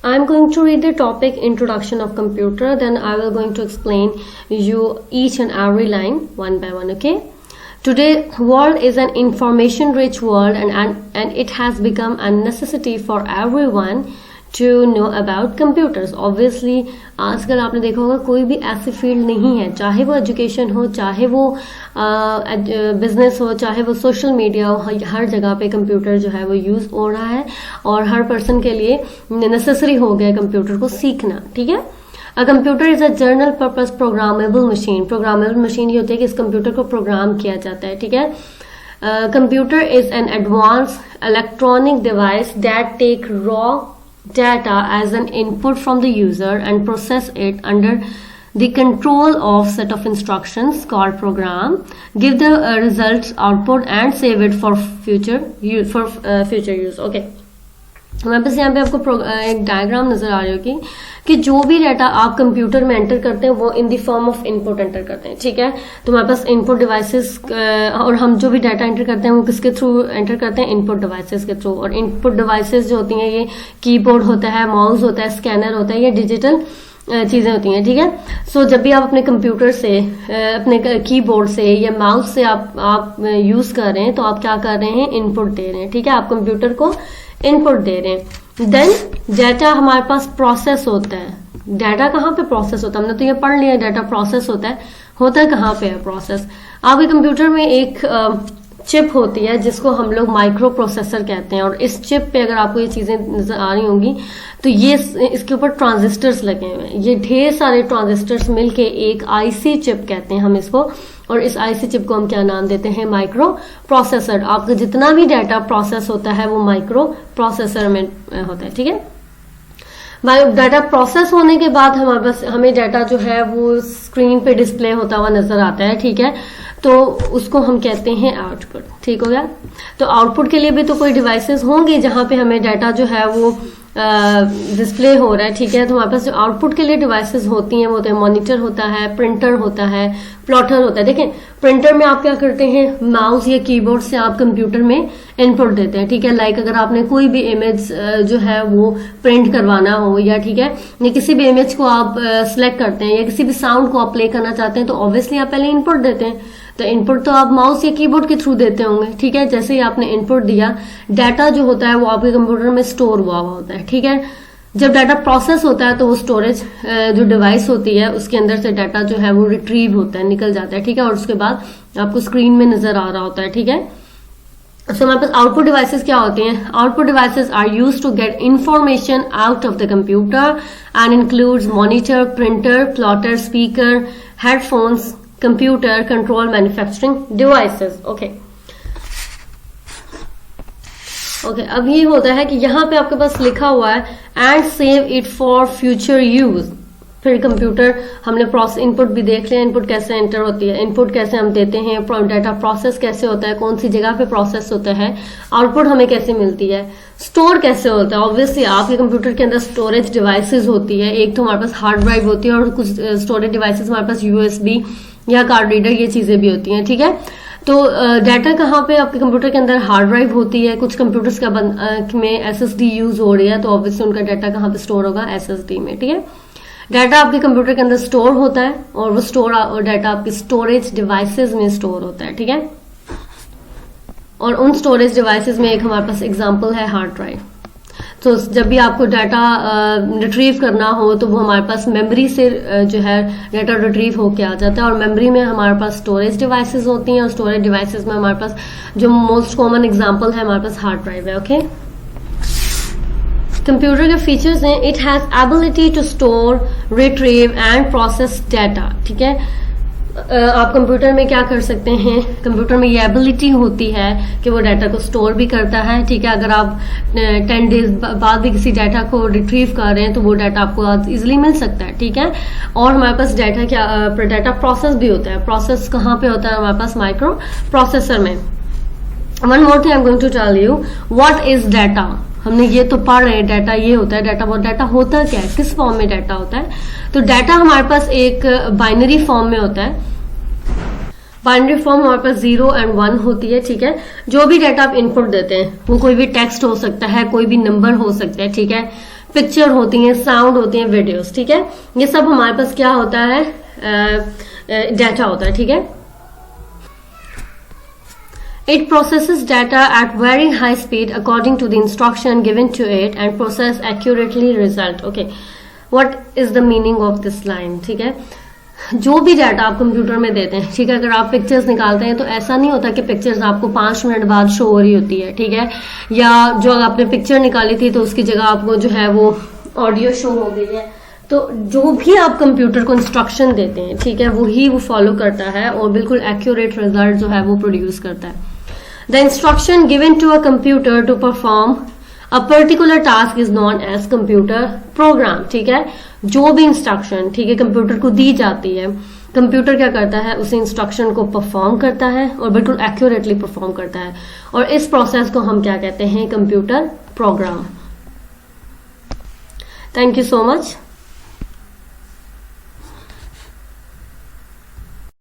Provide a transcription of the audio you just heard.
I'm going to read the topic introduction of computer, then I will going to explain you each and every line one by one. Okay, today world is an information rich world and it has become a necessity for everyone to know about computers. Obviously आजकल आपने देखा होगा कोई भी ऐसी field नहीं है, चाहे वो एजुकेशन हो, चाहे वो बिजनेस हो, चाहे वो सोशल मीडिया हो, हर जगह पे कंप्यूटर जो है वो यूज हो रहा है और हर पर्सन के लिए नेसेसरी हो गया कंप्यूटर को सीखना. ठीक है, a computer is a general purpose programmable machine. Programmable machine ये होती है कि इस कंप्यूटर को प्रोग्राम किया जाता है. ठीक है, computer is an advance electronic device that take raw data as an input from the user and process it under the control of set of instructions called program, give the results output and save it for future use. Okay, हमारे पास यहाँ पे आपको एक diagram नजर आ रही होगी कि जो भी डाटा आप कंप्यूटर में एंटर करते हैं वो in the form of input enter करते हैं. ठीक है, तो हमारे पास इनपुट डिवाइसेस और हम जो भी डाटा एंटर करते हैं वो किसके थ्रू एंटर करते हैं, इनपुट डिवाइसेस के थ्रू. और इनपुट डिवाइसेस जो होती हैं ये कीबोर्ड होता है, माउस होता है, स्कैनर होता है, ये डिजिटल चीजें होती हैं. ठीक है, सो जब भी आप अपने कंप्यूटर से अपने कीबोर्ड से या माउस से आप यूज कर रहे हैं तो आप क्या कर रहे हैं, इनपुट दे रहे हैं. ठीक है, आप कंप्यूटर को इनपुट दे रहे हैं. देन डाटा हमारे पास प्रोसेस होता है. डाटा कहाँ पे प्रोसेस होता है, हमने तो ये पढ़ लिया डाटा प्रोसेस होता है कहाँ पे है प्रोसेस. आपके कंप्यूटर में एक चिप होती है जिसको हम लोग माइक्रो प्रोसेसर कहते हैं और इस चिप पे अगर आपको ये चीजें नजर आ रही होंगी तो ये इसके ऊपर ट्रांजिस्टर्स लगे हुए हैं. ये ढेर सारे ट्रांजिस्टर्स मिलके एक आईसी चिप कहते हैं हम इसको, और इस आईसी चिप को हम क्या नाम देते हैं, माइक्रो प्रोसेसर. आपका जितना भी डाटा प्रोसेस होता है वो माइक्रो प्रोसेसर में होता है. ठीक है, डाटा प्रोसेस होने के बाद हमारे पास हमें डाटा जो है वो स्क्रीन पे डिस्प्ले होता हुआ नजर आता है. ठीक है, तो उसको हम कहते हैं आउटपुट. ठीक हो गया, तो आउटपुट के लिए भी तो कोई डिवाइसेस होंगे जहां पे हमें डाटा जो है वो डिस्प्ले हो रहा है. ठीक है, तो हमारे पास जो आउटपुट के लिए डिवाइसेस होती हैं वो होते हैं मॉनिटर होता है, प्रिंटर होता है, प्लॉटर होता है. देखें, प्रिंटर में आप क्या करते हैं, माउस या कीबोर्ड से आप कंप्यूटर में इनपुट देते हैं. ठीक है, लाइक अगर आपने कोई भी इमेज जो है वो प्रिंट करवाना हो या ठीक है या किसी भी इमेज को आप सिलेक्ट करते हैं या किसी भी साउंड को आप प्ले करना चाहते हैं तो ऑब्वियसली आप पहले इनपुट देते हैं. तो इनपुट तो आप माउस या कीबोर्ड के थ्रू देते होंगे. ठीक है, जैसे ही आपने इनपुट दिया डाटा जो होता है वो आपके कंप्यूटर में स्टोर हुआ होता है. ठीक है, जब डाटा प्रोसेस होता है तो वो स्टोरेज जो डिवाइस होती है उसके अंदर से डाटा जो है वो रिट्रीव होता है, निकल जाता है. ठीक है, और उसके बाद आपको स्क्रीन में नजर आ रहा होता है. ठीक है, सो हमारे पास आउटपुट डिवाइसेस क्या होते हैं, output devices are used to get information out of the computer and includes monitor, printer, plotter, speaker, headphones, computer control manufacturing devices. Okay, अब ये होता है कि यहाँ पे आपके पास लिखा हुआ है and save it for future use. फिर कंप्यूटर हमने प्रोसेस इनपुट भी देख लिया, इनपुट कैसे एंटर होती है, इनपुट कैसे हम देते हैं, डाटा प्रोसेस कैसे होता है, कौन सी जगह पे प्रोसेस होता है, आउटपुट हमें कैसे मिलती है, स्टोर कैसे होता है. ऑब्वियसली आपके कंप्यूटर के अंदर स्टोरेज डिवाइसेस होती है. एक तो हमारे पास हार्ड ड्राइव होती है और कुछ स्टोरेज डिवाइसेस हमारे पास यूएसबी या कार्ड रीडर ये चीजें भी होती हैं. ठीक है, तो डाटा कहाँ पे आपके कंप्यूटर के अंदर हार्ड ड्राइव होती है. कुछ कंप्यूटर्स का में एसएसडी यूज हो रही है तो ऑब्वियसली उनका डाटा कहाँ पे स्टोर होगा, एसएसडी में. ठीक है, डाटा आपके कंप्यूटर के अंदर स्टोर होता है और वो डाटा आपकी स्टोरेज डिवाइसेस में स्टोर होता है. ठीक है, और उन स्टोरेज डिवाइसेस में एक हमारे पास एग्जांपल है हार्ड ड्राइव. तो जब भी आपको डाटा रिट्रीव करना हो तो वो हमारे पास मेमोरी से जो है डाटा रिट्रीव होके आ जाता है और मेमोरी में हमारे पास स्टोरेज डिवाइसेस होती हैं और स्टोरेज डिवाइसेस में हमारे पास जो मोस्ट कॉमन एग्जांपल है हमारे पास हार्ड ड्राइव है. ओके, कंप्यूटर के फीचर्स हैं, it has ability to store, retrieve and process data. ठीक है, आप कंप्यूटर में क्या कर सकते हैं, कंप्यूटर में ये एबिलिटी होती है कि वो डाटा को स्टोर भी करता है. ठीक है, अगर आप 10 डेज बाद भी किसी डाटा को रिट्रीव कर रहे हैं तो वो डाटा आपको इजिली मिल सकता है. ठीक है, और हमारे पास डाटा प्रोसेस भी होता है. प्रोसेस कहाँ पे होता है, हमारे पास माइक्रो प्रोसेसर में. One more thing I am going to tell you, what is data. हमने ये तो पढ़ रहे हैं डाटा ये होता है, डाटा वो डाटा होता क्या है, किस फॉर्म में डाटा होता है. तो डाटा हमारे पास एक बाइनरी फॉर्म में होता है. बाइनरी फॉर्म हमारे पास 0 और 1 होती है. ठीक है, जो भी डाटा आप इनपुट देते हैं वो कोई भी टेक्स्ट हो सकता है, कोई भी नंबर हो सकता है. ठीक है, पिक्चर होती हैं, साउंड होती हैं, वीडियोस, ठीक है। ये सब हमारे पास क्या होता है, डाटा होता है, ठीक है। It processes data at very high speed according to the instruction given to it and process accurately result. Okay, what is the meaning of this line? ठीक है, जो भी डाटा आप कंप्यूटर में देते हैं, ठीक है, अगर आप पिक्चर्स निकालते हैं तो ऐसा नहीं होता कि पिक्चर्स आपको 5 मिनट बाद शो हो रही होती है, ठीक है, या जो आपने पिक्चर निकाली थी तो उसकी जगह आपको जो है वो ऑडियो शो हो गई है। तो जो भी आप कंप्यूटर को इंस्ट्रक्शन देते हैं, ठीक है, वही वो फॉलो करता है और बिल्कुल एक्यूरेट रिजल्ट जो है वो प्रोड्यूस करता है। The instruction given to a computer to perform a particular task is known as computer program, ठीक है। जो भी इंस्ट्रक्शन, ठीक है, कंप्यूटर को दी जाती है, कंप्यूटर क्या करता है, उस इंस्ट्रक्शन को परफॉर्म करता है और बिल्कुल एक्यूरेटली परफॉर्म करता है, और इस प्रोसेस को हम क्या कहते हैं, computer program. Thank you so much.